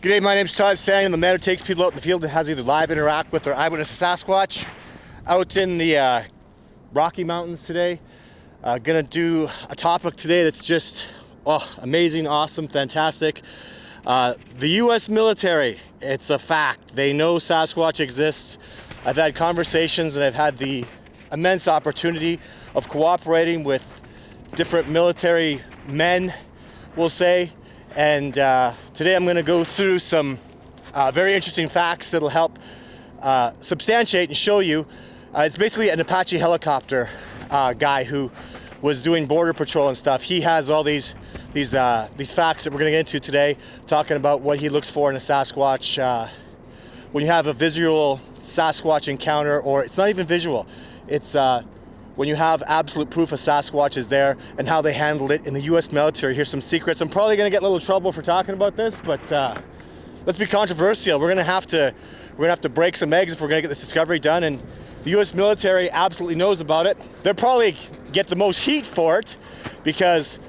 G'day, my name's Todd Standing. I'm the man who takes people out in the field and has either live interact with or eyewitness a Sasquatch. Out in the Rocky Mountains today. Gonna do a topic today that's just amazing, awesome, fantastic. The U.S. military, it's a fact. They know Sasquatch exists. I've had conversations and I've had the immense opportunity of cooperating with different military men, we'll say. And today I'm going to go through some very interesting facts that'll help substantiate and show you. It's basically an Apache helicopter guy who was doing border patrol and stuff. He has all these facts that we're going to get into today, talking about what he looks for in a Sasquatch. When you have a visual Sasquatch encounter, or it's not even visual, it's when you have absolute proof a Sasquatch is there and how they handled it in the U.S. military. Here's some secrets. I'm probably going to get in a little trouble for talking about this, but let's be controversial. We're going to have to break some eggs if we're going to get this discovery done. And the U.S. military absolutely knows about it. They'll probably get the most heat for it because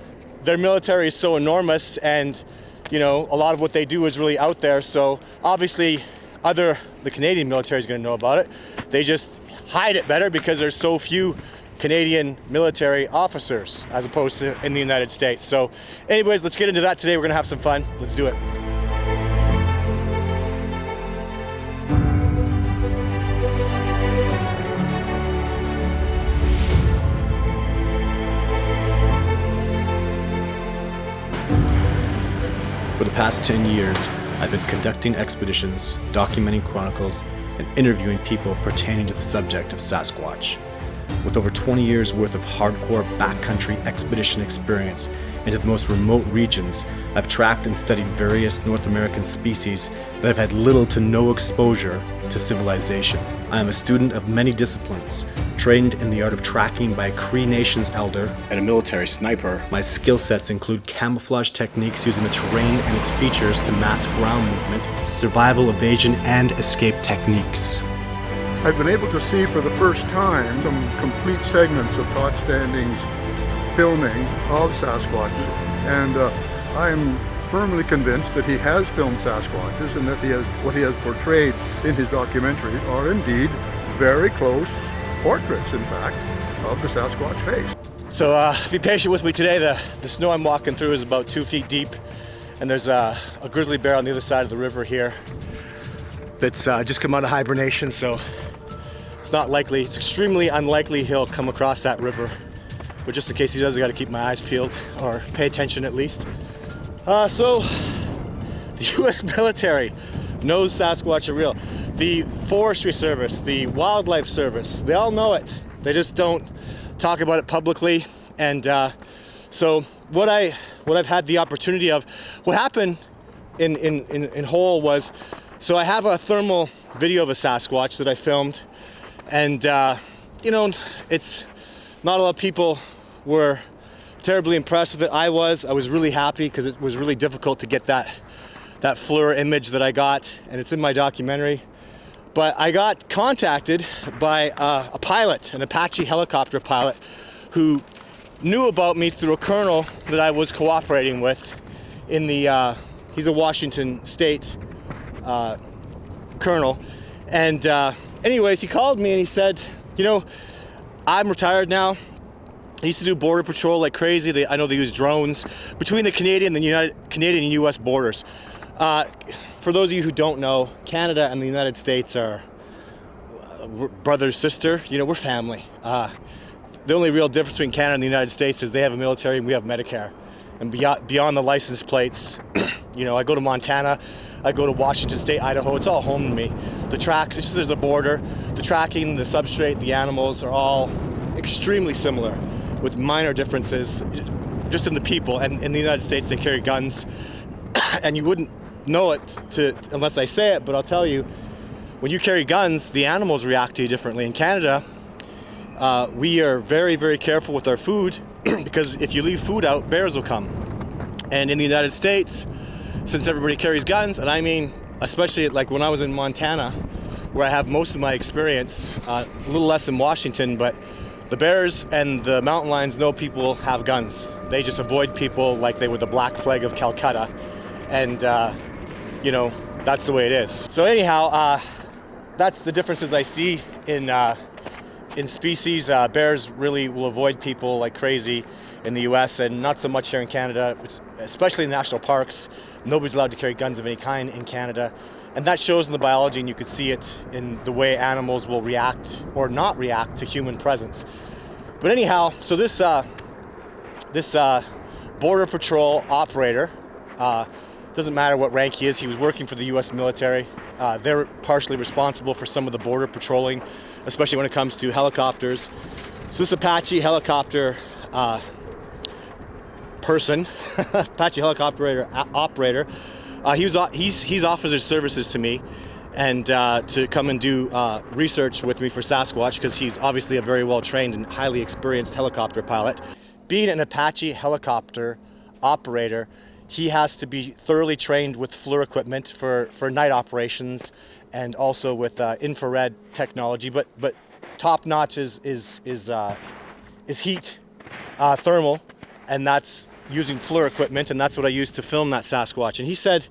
their military is so enormous, and you know, a lot of what they do is really out there. So obviously, the Canadian military is going to know about it. They just hide it better because there's so few Canadian military officers as opposed to in the United States. So anyways, let's get into that today. We're gonna have some fun. Let's do it. For the past 10 years, I've been conducting expeditions, documenting chronicles, and interviewing people pertaining to the subject of Sasquatch. With over 20 years worth of hardcore backcountry expedition experience into the most remote regions, I've tracked and studied various North American species that have had little to no exposure to civilization. I am a student of many disciplines, trained in the art of tracking by a Cree Nations elder and a military sniper. My skill sets include camouflage techniques using the terrain and its features to mask ground movement, survival, evasion, and escape techniques. I've been able to see for the first time some complete segments of Todd Standing's filming of Sasquatches, and I am firmly convinced that he has filmed Sasquatches and that what he has portrayed in his documentary are indeed very close portraits, in fact, of the Sasquatch face. So be patient with me today. The snow I'm walking through is about 2 feet deep, and there's a grizzly bear on the other side of the river here that's just come out of hibernation, so it's not likely, it's extremely unlikely he'll come across that river. But just in case he does, I gotta keep my eyes peeled, or pay attention at least. So, the US military knows Sasquatch are real. The Forestry Service, the Wildlife Service, they all know it. They just don't talk about it publicly. And so what I've had the opportunity of, what happened in whole was, so I have a thermal video of a Sasquatch that I filmed. And, you know, it's not a lot of people were terribly impressed with it. I was really happy because it was really difficult to get that FLIR image that I got, and it's in my documentary. But I got contacted by a pilot, an Apache helicopter pilot, who knew about me through a colonel that I was cooperating with in the, he's a Washington State colonel. And anyways, he called me and he said, you know, I'm retired now. I used to do border patrol like crazy. I know they use drones between the Canadian and U.S. borders. For those of you who don't know, Canada and the United States are brother, sister. You know, we're family. The only real difference between Canada and the United States is they have a military and we have Medicare. And beyond the license plates, you know, I go to Montana, I go to Washington State, Idaho, it's all home to me. The tracks, it's just there's a border. The tracking, the substrate, the animals are all extremely similar with minor differences just in the people. And in the United States, they carry guns. And you wouldn't know it unless I say it, but I'll tell you, when you carry guns, the animals react to you differently. In Canada, we are very, very careful with our food because if you leave food out, bears will come. And in the United States, since everybody carries guns, and I mean, especially like when I was in Montana, where I have most of my experience, a little less in Washington, but the bears and the mountain lions know people have guns. They just avoid people like they were the Black Plague of Calcutta. And you know, that's the way it is. So anyhow, that's the differences I see in species. Bears really will avoid people like crazy in the US, and not so much here in Canada, especially in national parks. Nobody's allowed to carry guns of any kind in Canada. And that shows in the biology, and you could see it in the way animals will react or not react to human presence. But anyhow, so this Border Patrol operator, doesn't matter what rank he is, he was working for the US military. They're partially responsible for some of the border patrolling, especially when it comes to helicopters. So this Apache helicopter Apache helicopter operator, he's offered his services to me, and to come and do research with me for Sasquatch, because he's obviously a very well-trained and highly experienced helicopter pilot. Being an Apache helicopter operator, he has to be thoroughly trained with FLIR equipment for night operations, and also with infrared technology. But top notch is heat thermal, and that's using FLIR equipment, and that's what I used to film that Sasquatch. And he said,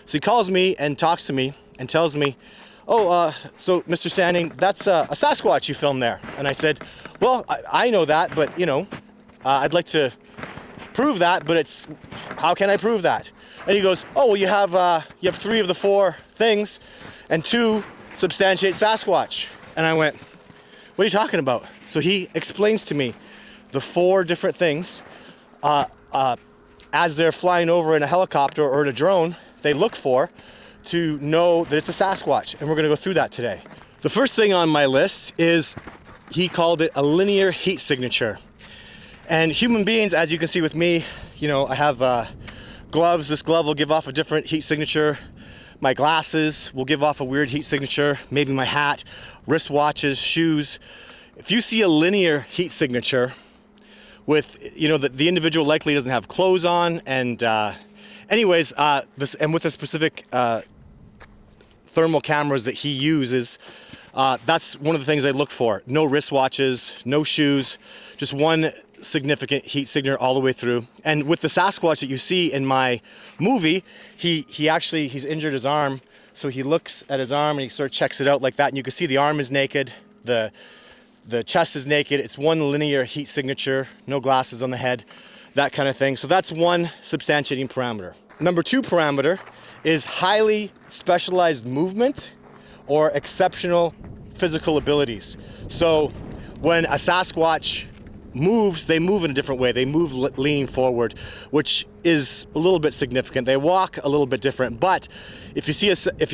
so he calls me and talks to me and tells me, oh, so Mr. Standing, that's a Sasquatch you filmed there. And I said, well, I know that, but you know, I'd like to prove that, but how can I prove that? And he goes, oh, well, you have 3 of the 4 things, and 2 substantiate Sasquatch. And I went, what are you talking about? So he explains to me the 4 different things as they're flying over in a helicopter or in a drone, they look for to know that it's a Sasquatch. And we're gonna go through that today. The first thing on my list is, he called it a linear heat signature. And human beings, as you can see with me, you know, I have gloves. This glove will give off a different heat signature. My glasses will give off a weird heat signature. Maybe my hat, wristwatches, shoes. If you see a linear heat signature with, you know, the individual likely doesn't have clothes on, and anyways, with the specific thermal cameras that he uses, that's one of the things I look for. No wristwatches, no shoes, just one significant heat signature all the way through. And with the Sasquatch that you see in my movie, he's injured his arm, so he looks at his arm and he sort of checks it out like that, and you can see the arm is naked, the chest is naked. It's one linear heat signature, no glasses on the head, that kind of thing. So that's one substantiating parameter. Number 2 parameter is highly specialized movement or exceptional physical abilities. So when a Sasquatch moves, they move in a different way. They move leaning forward, which is a little bit significant. They walk a little bit different. But if you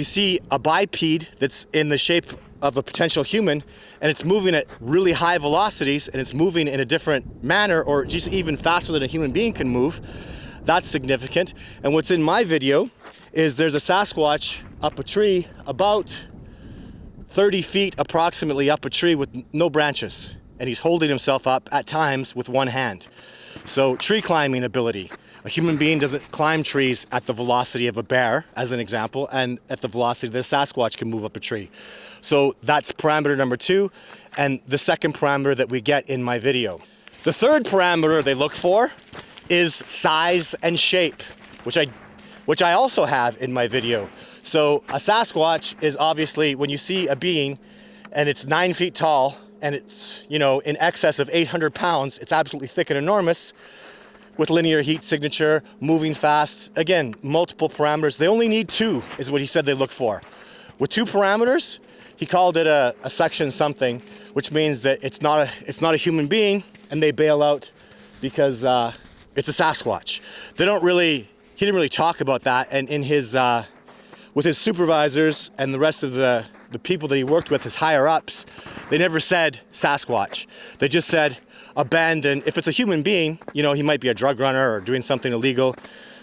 see a biped that's in the shape of a potential human, and it's moving at really high velocities, and it's moving in a different manner, or just even faster than a human being can move, that's significant. And what's in my video is there's a Sasquatch up a tree, about 30 feet approximately up a tree with no branches. And he's holding himself up at times with one hand. So tree climbing ability. A human being doesn't climb trees at the velocity of a bear, as an example, and at the velocity that a Sasquatch can move up a tree. So that's parameter number 2, and the second parameter that we get in my video. The third parameter they look for is size and shape, which I also have in my video. So a Sasquatch is obviously, when you see a being and it's 9 feet tall, and it's, you know, in excess of 800 pounds, it's absolutely thick and enormous, with linear heat signature, moving fast. Again, multiple parameters. They only need 2, is what he said they look for. With 2 parameters, he called it a section something, which means that it's not a human being, and they bail out because it's a Sasquatch. He didn't really talk about that, and in his with his supervisors and the rest of the people that he worked with, his higher ups, they never said Sasquatch. They just said abandoned. If it's a human being, you know, he might be a drug runner or doing something illegal.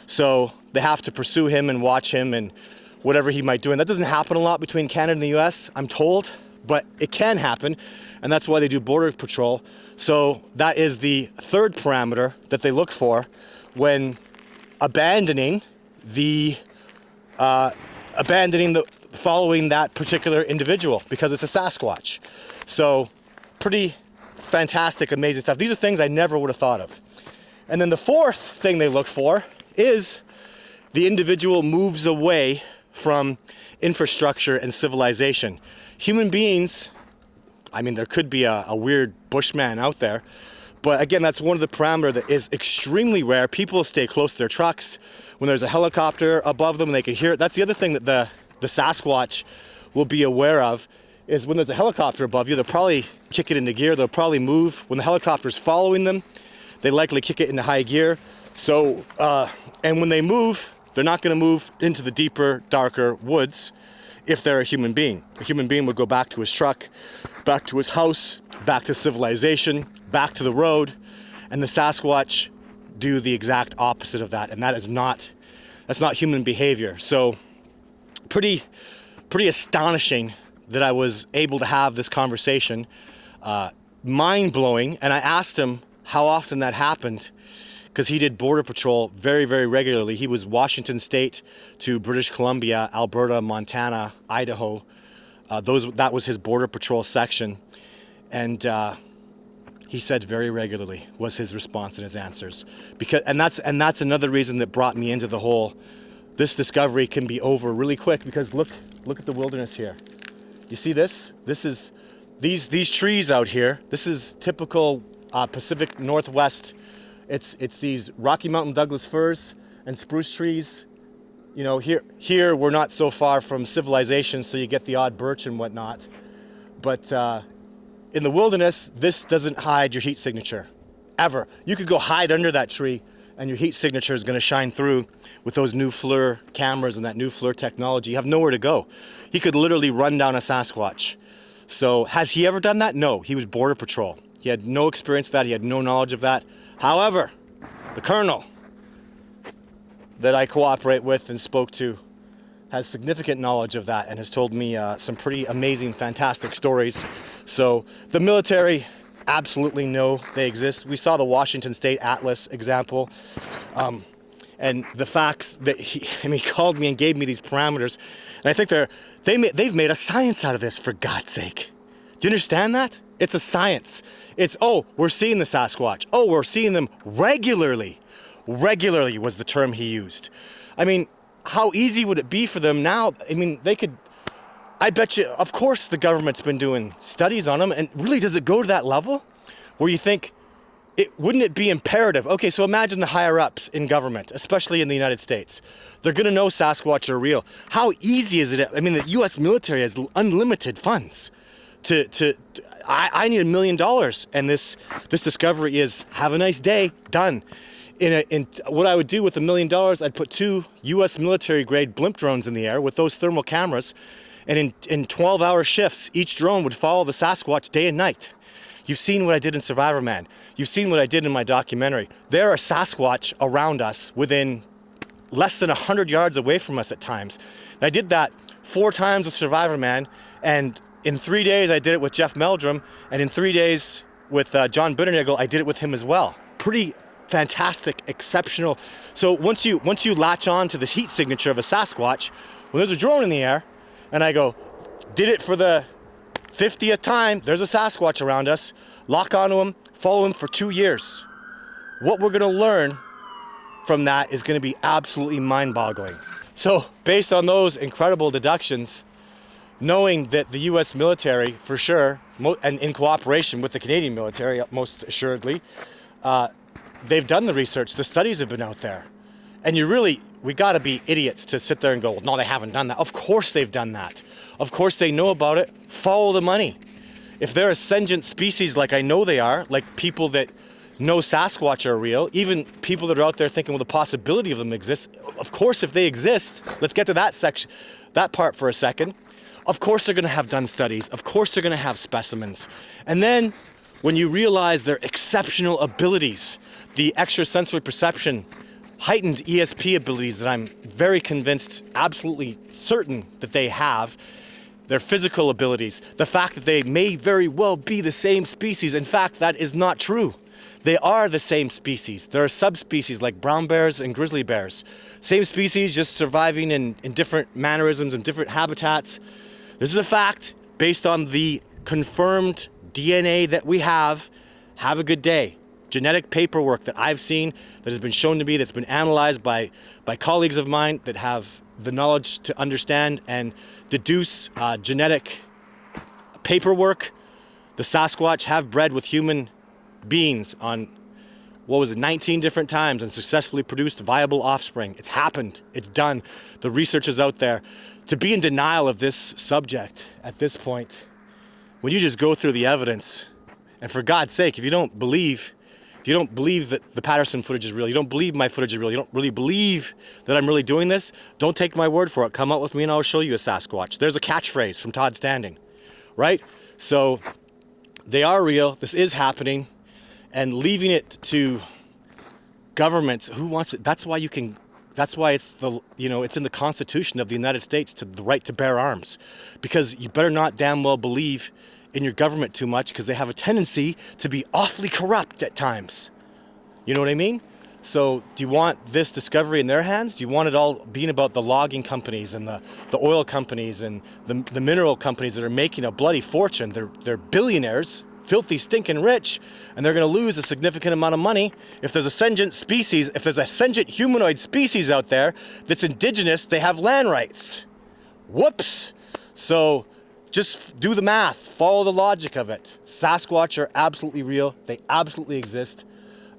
So they have to pursue him and watch him and whatever he might do. And that doesn't happen a lot between Canada and the US, I'm told, but it can happen. And that's why they do border patrol. So that is the third parameter that they look for when abandoning following that particular individual, because it's a Sasquatch. So pretty fantastic, amazing stuff. These are things I never would have thought of. And then the fourth thing they look for is the individual moves away from infrastructure and civilization. Human beings, I mean, there could be a weird bushman out there, but again, that's one of the parameters that is extremely rare. People stay close to their trucks. When there's a helicopter above them, they can hear it. That's the other thing that the Sasquatch will be aware of, is when there's a helicopter above you, they'll probably kick it into gear. They'll probably move. When the helicopter's following them, they likely kick it into high gear. So, and when they move, they're not going to move into the deeper, darker woods if they're a human being. A human being would go back to his truck, back to his house, back to civilization, back to the road, and the Sasquatch do the exact opposite of that, and that's not human behavior. So pretty astonishing that I was able to have this conversation. Mind-blowing. And I asked him how often that happened, because he did border patrol very, very regularly. He was Washington State to British Columbia, Alberta, Montana, Idaho. That was his border patrol section. And he said very regularly was his response and his answers. And that's another reason that brought me into the whole, this discovery can be over really quick, because look at the wilderness here. You see this? This is these trees out here. This is typical Pacific Northwest. It's these Rocky Mountain Douglas firs and spruce trees. You know, here we're not so far from civilization, so you get the odd birch and whatnot. But in the wilderness, this doesn't hide your heat signature, ever. You could go hide under that tree, and your heat signature is going to shine through with those new FLIR cameras and that new FLIR technology. You have nowhere to go. He could literally run down a Sasquatch. So has he ever done that? No, he was border patrol. He had no experience with that. He had no knowledge of that. However, the colonel that I cooperate with and spoke to has significant knowledge of that and has told me some pretty amazing, fantastic stories. So the military, absolutely know they exist. We saw the Washington State Atlas example, and the facts that he called me and gave me these parameters, and I think they've made a science out of this, for God's sake. Do you understand that? It's a science. It's, oh, we're seeing the Sasquatch. Oh, we're seeing them regularly. Regularly was the term he used. I mean, how easy would it be for them now? I mean, they could, I bet you, of course the government's been doing studies on them, and really, does it go to that level where you think, wouldn't it be imperative? Okay, so imagine the higher ups in government, especially in the United States. They're gonna know Sasquatch are real. How easy is it? I mean, the US military has unlimited funds I need $1 million, and this discovery is, have a nice day, done. In what I would do with $1 million, I'd put 2 US military grade blimp drones in the air with those thermal cameras, and in 12-hour shifts, each drone would follow the Sasquatch day and night. You've seen what I did in Survivor Man. You've seen what I did in my documentary. There are Sasquatch around us within less than 100 yards away from us at times. And I did that 4 times with Survivor Man, and in 3 days I did it with Jeff Meldrum, and in 3 days with John Bitternagel, I did it with him as well. Pretty fantastic, exceptional. So once you latch on to the heat signature of a Sasquatch, when there's a drone in the air, and I go, did it for the 50th time, there's a Sasquatch around us, lock onto him, follow him for 2 years. What we're gonna learn from that is gonna be absolutely mind-boggling. So based on those incredible deductions, knowing that the US military, for sure, and in cooperation with the Canadian military, most assuredly, they've done the research, the studies have been out there. And we gotta be idiots to sit there and go, well, no, they haven't done that. Of course they've done that. Of course they know about it. Follow the money. If they're a sentient species like I know they are, like people that know Sasquatch are real, even people that are out there thinking, well, the possibility of them exists. Of course, if they exist, let's get to that part for a second. Of course they're gonna have done studies. Of course they're gonna have specimens. And then when you realize their exceptional abilities, the extrasensory perception, heightened ESP abilities that I'm very convinced, absolutely certain that they have, their physical abilities, the fact that they may very well be the same species. In fact, that is not true. They are the same species. There are subspecies like brown bears and grizzly bears. Same species, just surviving in different mannerisms and different habitats. This is a fact based on the confirmed DNA that we have. Have a good day. Genetic paperwork that I've seen, that has been shown to me, that's been analyzed by colleagues of mine that have the knowledge to understand and deduce genetic paperwork. The Sasquatch have bred with human beings on, 19 different times and successfully produced viable offspring. It's happened. It's done. The research is out there. To be in denial of this subject at this point, when you just go through the evidence, and for God's sake, if you don't believe that the Patterson footage is real, you don't believe my footage is real, you don't really believe that I'm really doing this, don't take my word for it. Come out with me and I'll show you a Sasquatch. There's a catchphrase from Todd Standing, right? So they are real. This is happening. And leaving it to governments, who wants it? That's why it's it's in the Constitution of the United States, to the right to bear arms, because you better not damn well believe in your government too much, because they have a tendency to be awfully corrupt at times. You know what I mean? So do you want this discovery in their hands? Do you want it all being about the logging companies and the oil companies and the mineral companies that are making a bloody fortune? They're billionaires, filthy, stinking rich, and they're going to lose a significant amount of money if there's a sentient species, if there's a sentient humanoid species out there that's indigenous, they have land rights. Whoops. So just do the math, follow the logic of it. Sasquatch are absolutely real. They absolutely exist.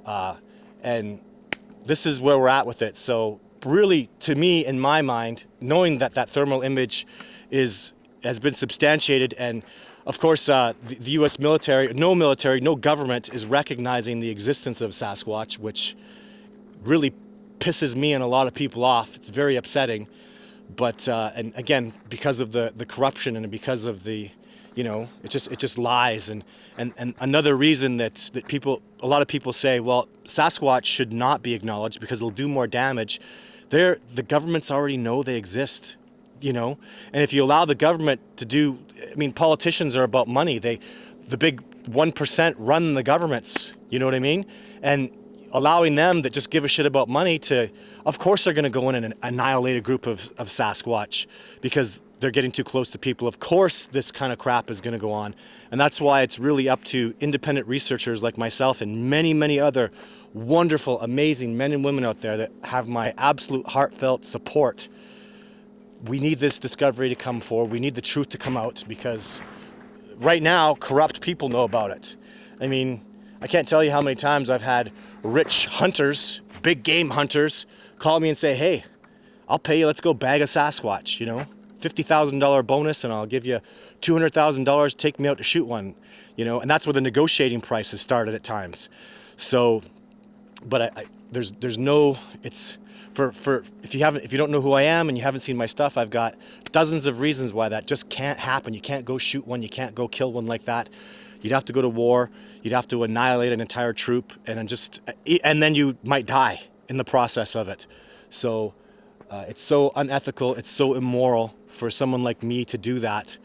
And this is where we're at with it. So really, to me, in my mind, knowing that thermal image has been substantiated, and of course, the U.S. military, no government is recognizing the existence of Sasquatch, which really pisses me and a lot of people off. It's very upsetting. But, and again, because of the corruption and because of the, it just lies. And another reason that a lot of people say, well, Sasquatch should not be acknowledged because it'll do more damage. The governments already know they exist. And if you allow the government to do, politicians are about money. The big 1% run the governments, you know what I mean? And allowing them that just give a shit about money of course they're going to go in and annihilate a group of Sasquatch because they're getting too close to people. Of course this kind of crap is going to go on. And that's why it's really up to independent researchers like myself and many, many other wonderful, amazing men and women out there that have my absolute heartfelt support. We need this discovery to come forward. We need the truth to come out, because right now, corrupt people know about it. I can't tell you how many times I've had rich hunters, big game hunters, call me and say, hey, I'll pay you, let's go bag a Sasquatch, $50,000 bonus, and I'll give you $200,000, take me out to shoot one, and that's where the negotiating prices started at times. So, but there's no, it's, if you don't know who I am and you haven't seen my stuff, I've got dozens of reasons why that just can't happen. You can't go shoot one, you can't go kill one like that. You'd have to go to war, you'd have to annihilate an entire troop, and then you might die in the process of it. So it's so unethical, it's so immoral for someone like me to do that.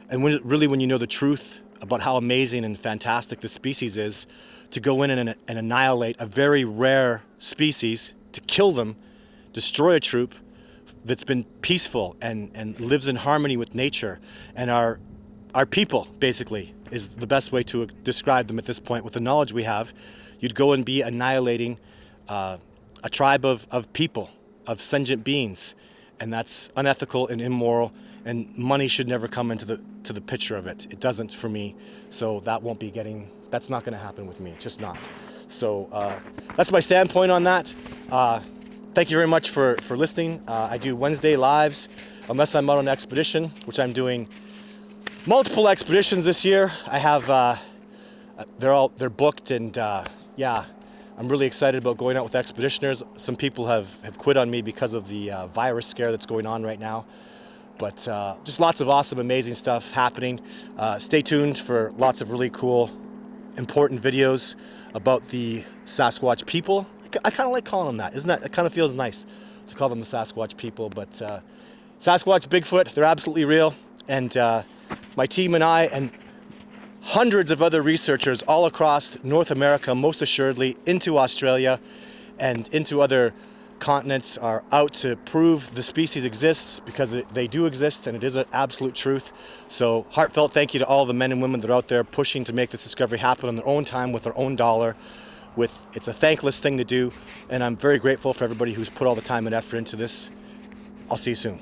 And when you know the truth about how amazing and fantastic the species is, to go in and annihilate a very rare species, to kill them, destroy a troop that's been peaceful and lives in harmony with nature, and our people, basically, is the best way to describe them at this point. With the knowledge we have, you'd go and be annihilating a tribe of people, of sentient beings, and that's unethical and immoral, and money should never come into the picture of it. It doesn't for me, so that's not going to happen with me. It's just not. So that's my standpoint on that. Thank you very much for listening. I do Wednesday lives, unless I'm out on expedition, which I'm doing multiple expeditions this year. I have, they're booked, and I'm really excited about going out with expeditioners. Some people have quit on me because of the virus scare that's going on right now. But just lots of awesome, amazing stuff happening. Stay tuned for lots of really cool, important videos about the Sasquatch people. I kind of like calling them that. It kind of feels nice to call them the Sasquatch people. But Sasquatch, Bigfoot, they're absolutely real. And my team and I and hundreds of other researchers all across North America, most assuredly, into Australia and into other continents, are out to prove the species exists, because they do exist, and it is an absolute truth. So heartfelt thank you to all the men and women that are out there pushing to make this discovery happen on their own time with their own dollar. It's a thankless thing to do, and I'm very grateful for everybody who's put all the time and effort into this I'll see you soon.